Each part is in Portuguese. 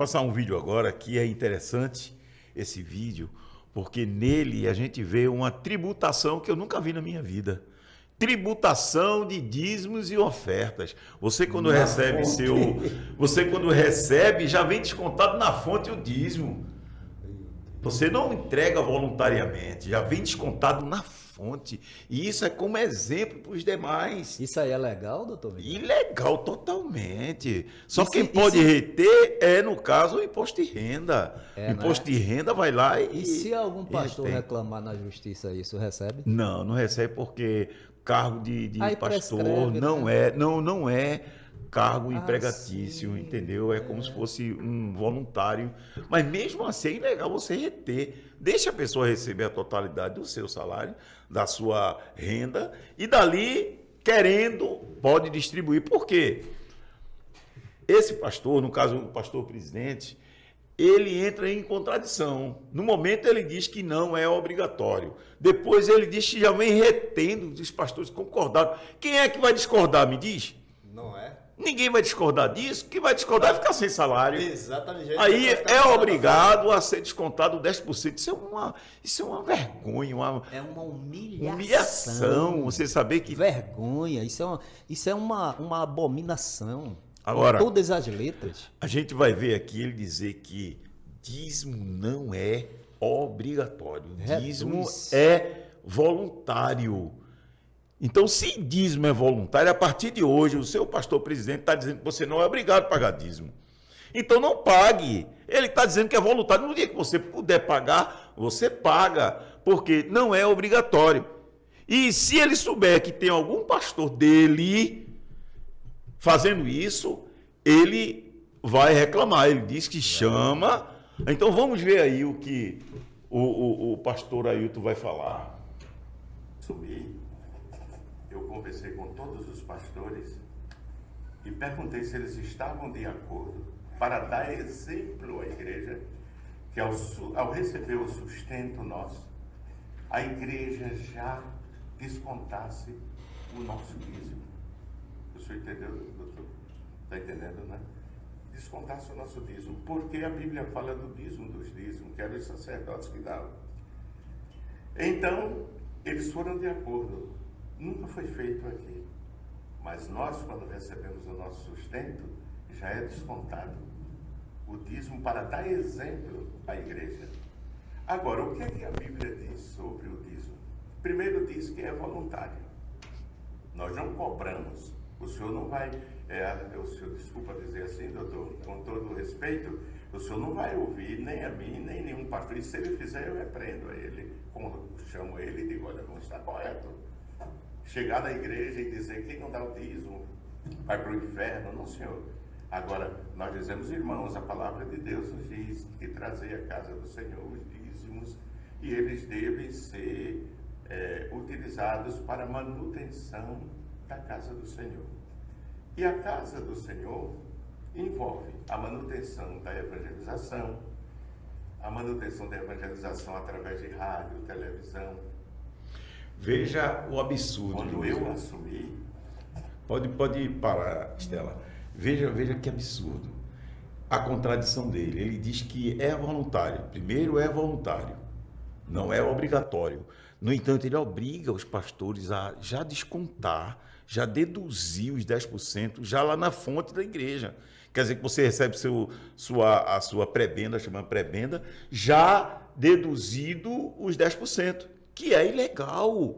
Passar um vídeo agora que é interessante, esse vídeo, porque nele a gente vê uma tributação que eu nunca vi na minha vida. Tributação de dízimos e ofertas. Você quando recebe você quando recebe já vem descontado na fonte o dízimo. Você não entrega voluntariamente, já vem descontado na fonte. E isso é como exemplo para os demais. Isso aí é legal, doutor? Ilegal totalmente. Só quem pode reter é, no caso, o imposto de renda. O imposto de renda vai lá e... E se algum pastor reclamar na justiça isso, recebe? Não, não recebe porque cargo de pastor não né? não é cargo empregatício, entendeu? É como se fosse um voluntário. Mas mesmo assim é ilegal você reter. Deixa a pessoa receber a totalidade do seu salário, da sua renda, e dali, querendo, pode distribuir. Por quê? Esse pastor, no caso o pastor presidente, ele entra em contradição. No momento ele diz que não é obrigatório. Depois ele diz que já vem retendo, os pastores concordaram. Quem é que vai discordar, me diz? Não é? Ninguém vai discordar disso. Quem vai discordar é ficar sem salário. Exatamente. Aí é obrigado a ser descontado 10%. Isso é uma vergonha. É uma humilhação. Humilhação. Você saber que... Vergonha. Isso é uma abominação. Agora, com todas as letras. A gente vai ver aqui ele dizer que dízimo não é obrigatório. Dízimo é voluntário. Então, se dízimo é voluntário, a partir de hoje, o seu pastor presidente está dizendo que você não é obrigado a pagar dízimo. Então, não pague. Ele está dizendo que é voluntário. No dia que você puder pagar, você paga, porque não é obrigatório. E se ele souber que tem algum pastor dele fazendo isso, ele vai reclamar. Ele diz que chama. Então, vamos ver aí o que o pastor Ailton vai falar. Eu conversei com todos os pastores e perguntei se eles estavam de acordo para dar exemplo à igreja que ao receber o sustento nosso, a igreja já descontasse o nosso dízimo. O senhor entendeu, doutor? Está entendendo, né? Descontasse o nosso dízimo, porque a Bíblia fala do dízimo dos dízimos, que eram os sacerdotes que davam. Então, eles foram de acordo. Nunca foi feito aqui. Mas nós, quando recebemos o nosso sustento, já é descontado o dízimo para dar exemplo à igreja. Agora, o que é que a Bíblia diz sobre o dízimo? Primeiro diz que é voluntário. Nós não cobramos. O senhor não vai, o senhor, desculpa dizer assim, doutor, com todo o respeito, o senhor não vai ouvir nem a mim, nem nenhum pastor. E se ele fizer, eu repreendo a ele, chamo ele e digo, olha, não está correto. Chegar na igreja e dizer que quem não dá o dízimo vai para o inferno, não, senhor. Agora, nós dizemos, irmãos, a palavra de Deus nos diz que trazer à casa do Senhor os dízimos e eles devem ser utilizados para a manutenção da casa do Senhor. E a casa do Senhor envolve a manutenção da evangelização, a manutenção da evangelização através de rádio, televisão. Veja o absurdo. Quando eu assumi... Pode parar, Estela. Veja que absurdo. A contradição dele. Ele diz que é voluntário. Primeiro, é voluntário. Não é obrigatório. No entanto, ele obriga os pastores a já descontar, já deduzir os 10% já lá na fonte da igreja. Quer dizer que você recebe a sua prebenda, chamada prebenda, já deduzido os 10%, que é ilegal.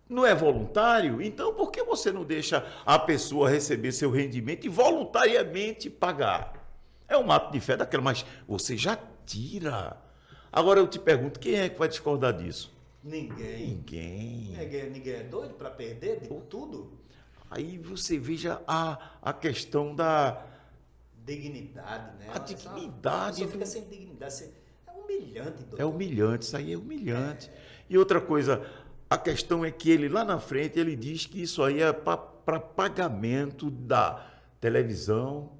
Não é voluntário? Então, por que você não deixa a pessoa receber seu rendimento e voluntariamente pagar? É um ato de fé daquela, mas você já tira. Agora eu te pergunto, quem é que vai discordar disso? Ninguém é doido para perder tudo? Aí você veja a questão da... dignidade, né? A dignidade. Você fica sem dignidade. É humilhante, doutor. É humilhante, isso aí é humilhante. E outra coisa... A questão é que ele, lá na frente, ele diz que isso aí é para pagamento da televisão.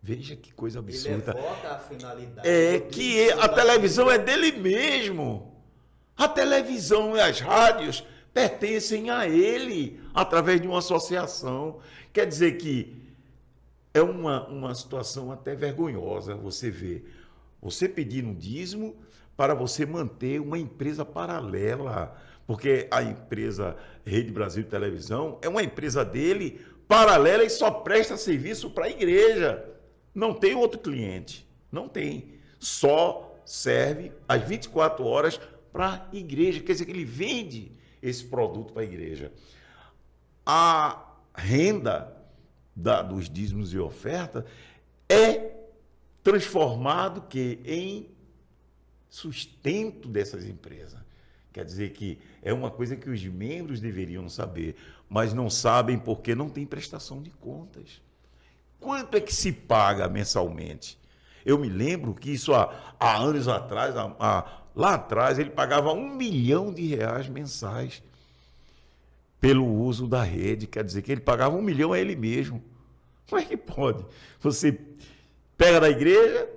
Veja que coisa absurda. Ele evoca a finalidade. É que a televisão é dele mesmo. A televisão e as rádios pertencem a ele, através de uma associação. Quer dizer que é uma situação até vergonhosa você ver. Você pedir um dízimo para você manter uma empresa paralela, porque a empresa Rede Brasil de Televisão é uma empresa dele paralela e só presta serviço para a igreja. Não tem outro cliente, não tem. Só serve às 24 horas para a igreja, quer dizer que ele vende esse produto para a igreja. A renda dos dízimos e oferta é transformado em sustento dessas empresas. Quer dizer que é uma coisa que os membros deveriam saber, mas não sabem porque não tem prestação de contas. Quanto é que se paga mensalmente? Eu me lembro que isso há anos atrás, lá atrás, ele pagava R$1 milhão mensais pelo uso da rede. Quer dizer que ele pagava R$1 milhão a ele mesmo. Como é que pode? Você pega da igreja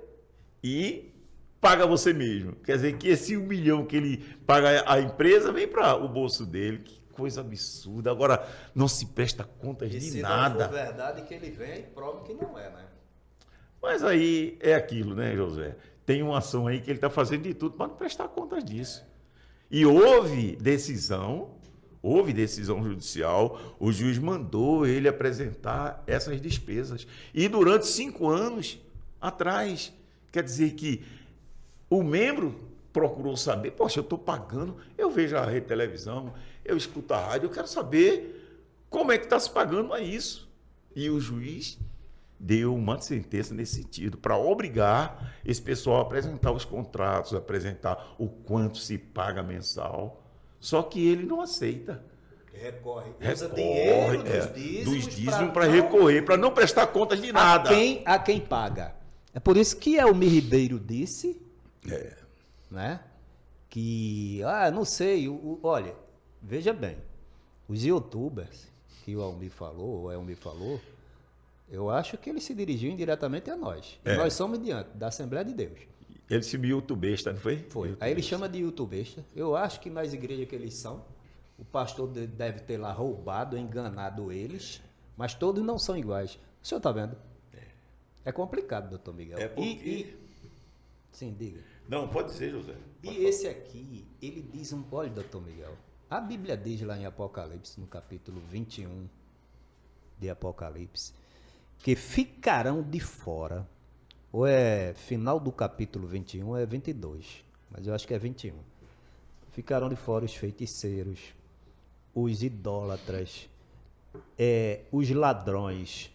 e paga você mesmo. Quer dizer que esse R$1 milhão que ele paga à empresa vem para o bolso dele. Que coisa absurda. Agora, não se presta contas de nada. Se não for verdade que ele vem, prova que não é, né? Mas aí é aquilo, né, José? Tem uma ação aí que ele está fazendo de tudo para não prestar contas disso. E houve decisão judicial, o juiz mandou ele apresentar essas despesas. E durante 5 anos atrás, quer dizer que o membro procurou saber, poxa, eu estou pagando, eu vejo a rede de televisão, eu escuto a rádio, eu quero saber como é que está se pagando a isso. E o juiz deu uma sentença nesse sentido, para obrigar esse pessoal a apresentar os contratos, apresentar o quanto se paga mensal. Só que ele não aceita. Recorre. Usa dinheiro dos dízimos para recorrer, para não prestar contas de nada. A quem paga. É por isso que Elmir Ribeiro disse, né, que, não sei, olha, veja bem, os youtubers que o Elmir falou, eu acho que ele se dirigiu indiretamente a nós. E nós somos diante da Assembleia de Deus. Ele se viu youtubesta, não foi? Foi. Aí ele chama de youtubesta. Eu acho que nas igrejas que eles são, o pastor deve ter lá roubado, enganado eles, mas todos não são iguais. O senhor está vendo? É complicado, doutor Miguel. É porque... Sim, diga. Não, pode dizer, José. E esse aqui, ele diz olha, doutor Miguel, a Bíblia diz lá em Apocalipse, no capítulo 21 de Apocalipse, que ficarão de fora, ou é final do capítulo 21, ou é 22, mas eu acho que é 21. Ficarão de fora os feiticeiros, os idólatras, os ladrões,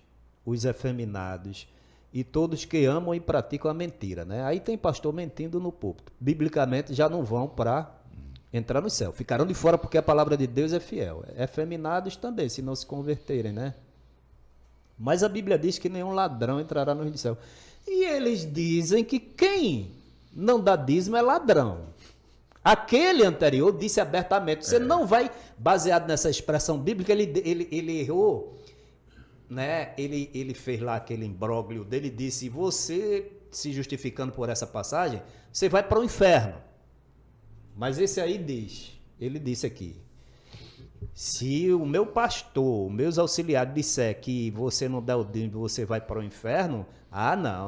os efeminados e todos que amam e praticam a mentira, né? Aí tem pastor mentindo no púlpito. Biblicamente já não vão para entrar no céu. Ficarão de fora porque a palavra de Deus é fiel. Efeminados também, se não se converterem, né? Mas a Bíblia diz que nenhum ladrão entrará no reino do céu. E eles dizem que quem não dá dízimo é ladrão. Aquele anterior disse abertamente, você não vai, baseado nessa expressão bíblica, ele errou, né? Ele fez lá aquele imbróglio dele, disse, você se justificando por essa passagem, você vai para o inferno. Mas esse aí ele disse aqui, se o meu pastor, meus auxiliares disser que você não dá o dízimo, você vai para o inferno,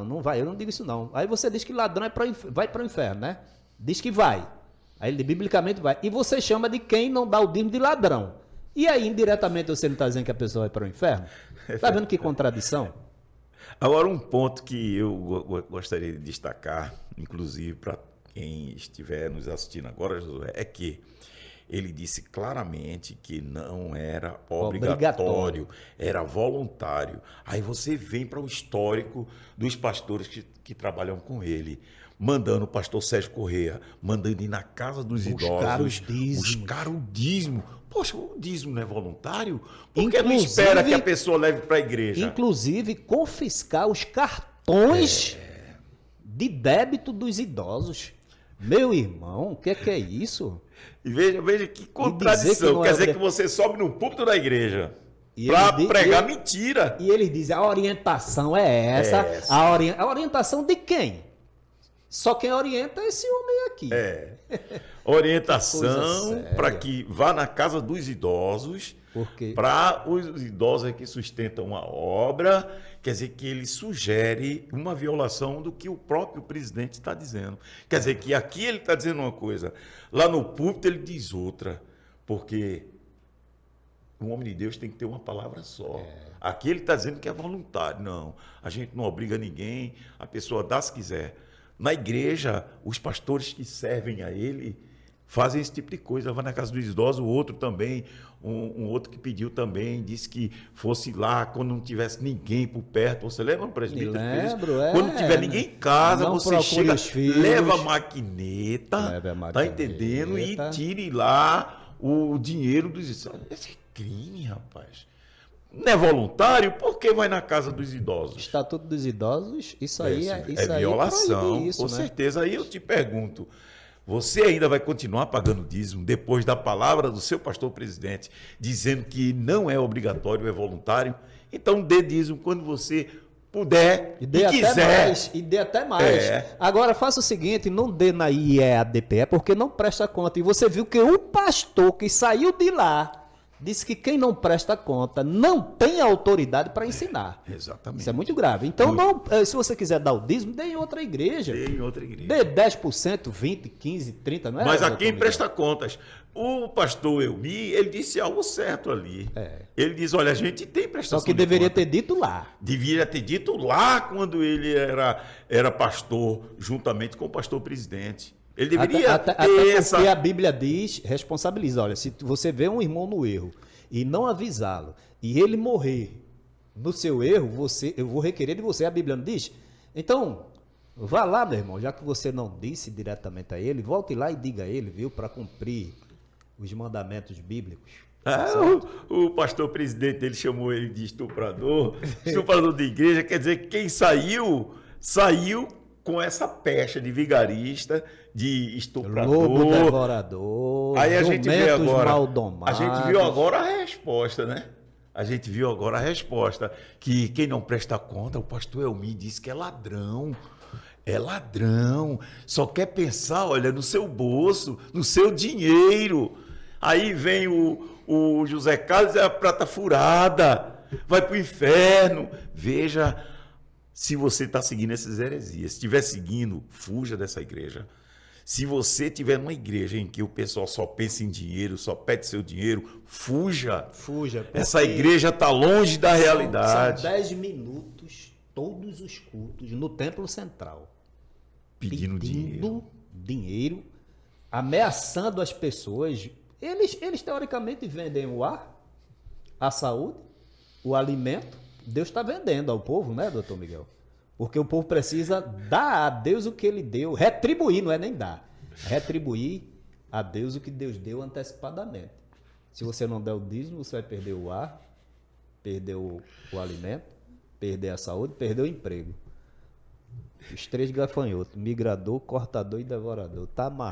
não vai, eu não digo isso não. Aí você diz que ladrão vai para o inferno, né? Diz que vai. Aí ele biblicamente vai. E você chama de quem não dá o dízimo de ladrão. E aí, indiretamente, você não está dizendo que a pessoa vai para o inferno? Está vendo que contradição? Agora, um ponto que eu gostaria de destacar, inclusive para quem estiver nos assistindo agora, Josué, é que ele disse claramente que não era obrigatório, era voluntário. Aí você vem para o histórico dos pastores que trabalham com ele, mandando o pastor Sérgio Correia, mandando ir na casa dos idosos, buscar o dízimo. Poxa, o dízimo não é voluntário? Por que não espera que a pessoa leve para a igreja? Inclusive, confiscar os cartões de débito dos idosos. Meu irmão, o que é isso? E veja que contradição. Quer dizer que você sobe no púlpito da igreja para pregar mentira. E eles dizem, a orientação é essa. A orientação de quem? Só quem orienta é esse homem aqui. Orientação para que vá na casa dos idosos, Porque Para os idosos é que sustentam a obra, quer dizer que ele sugere uma violação do que o próprio presidente está dizendo. Quer dizer que aqui ele está dizendo uma coisa, lá no púlpito ele diz outra, porque o homem de Deus tem que ter uma palavra só. Aqui ele está dizendo que é voluntário. Não, a gente não obriga ninguém, a pessoa dá se quiser. Na igreja, os pastores que servem a ele fazem esse tipo de coisa. Vai na casa dos idosos, o outro também, um outro que pediu também, disse que fosse lá quando não tivesse ninguém por perto. Você lembra, presbítero? lembro, Quando não tiver ninguém em casa, não você procure chega, os filhos. leva a maquineta, Leva a tá maquineta. entendendo? E tire lá o dinheiro dos idosos. Esse é crime, rapaz. Não é voluntário? Por que vai na casa dos idosos? Estatuto dos Idosos, isso aí é violação, proíbe isso, com né? certeza. Aí eu te pergunto, você ainda vai continuar pagando dízimo depois da palavra do seu pastor presidente dizendo que não é obrigatório, é voluntário? Então dê dízimo quando você puder E dê até quiser. mais, e dê até mais. É. Agora faça o seguinte, não dê na IEADPE, porque não presta conta. E você viu que o pastor que saiu de lá disse que quem não presta conta não tem autoridade para ensinar. Exatamente. Isso é muito grave. Então, se você quiser dar o dízimo, dê em outra igreja. Dê em outra igreja. Dê 10%, 20%, 15%, 30%, não é? Mas a doutor quem Miguel? presta contas. O pastor Elmi, ele disse algo certo ali. Ele diz, olha, a gente tem prestação Só que de deveria conta. ter dito lá. Deveria ter dito lá quando ele era pastor, juntamente com o pastor presidente. Ele deveria até ter essa... porque a Bíblia diz, responsabiliza. Olha, se você vê um irmão no erro e não avisá-lo, e ele morrer no seu erro, eu vou requerer de você. A Bíblia não diz? Então, vá lá, meu irmão, já que você não disse diretamente a ele, volte lá e diga a ele, viu, para cumprir os mandamentos bíblicos. o pastor presidente dele chamou ele de estuprador de igreja, quer dizer que quem saiu com essa pecha de vigarista, de estuprador. Lobo devorador, Aí a gente vê agora, maldomados. a gente viu agora a resposta, né? A gente viu agora a resposta, que quem não presta conta, o pastor Elmi disse que é ladrão. É ladrão, só quer pensar, olha, no seu bolso, no seu dinheiro. Aí vem o José Carlos, é a prata furada, vai para o inferno. Veja se você está seguindo essas heresias. Se estiver seguindo, fuja dessa igreja. Se você estiver numa igreja em que o pessoal só pensa em dinheiro, só pede seu dinheiro, fuja. Fuja. Essa igreja está longe da realidade. São 10 minutos, todos os cultos, no templo central. Pedindo dinheiro, ameaçando as pessoas. Eles teoricamente vendem o ar, a saúde, o alimento. Deus está vendendo ao povo, né, doutor Miguel? Porque o povo precisa dar a Deus o que ele deu, retribuir, não é nem dar. Retribuir a Deus o que Deus deu antecipadamente. Se você não der o dízimo, você vai perder o ar, perder o alimento, perder a saúde, perder o emprego. Os 3 gafanhotos, migrador, cortador e devorador. Tá amarrado.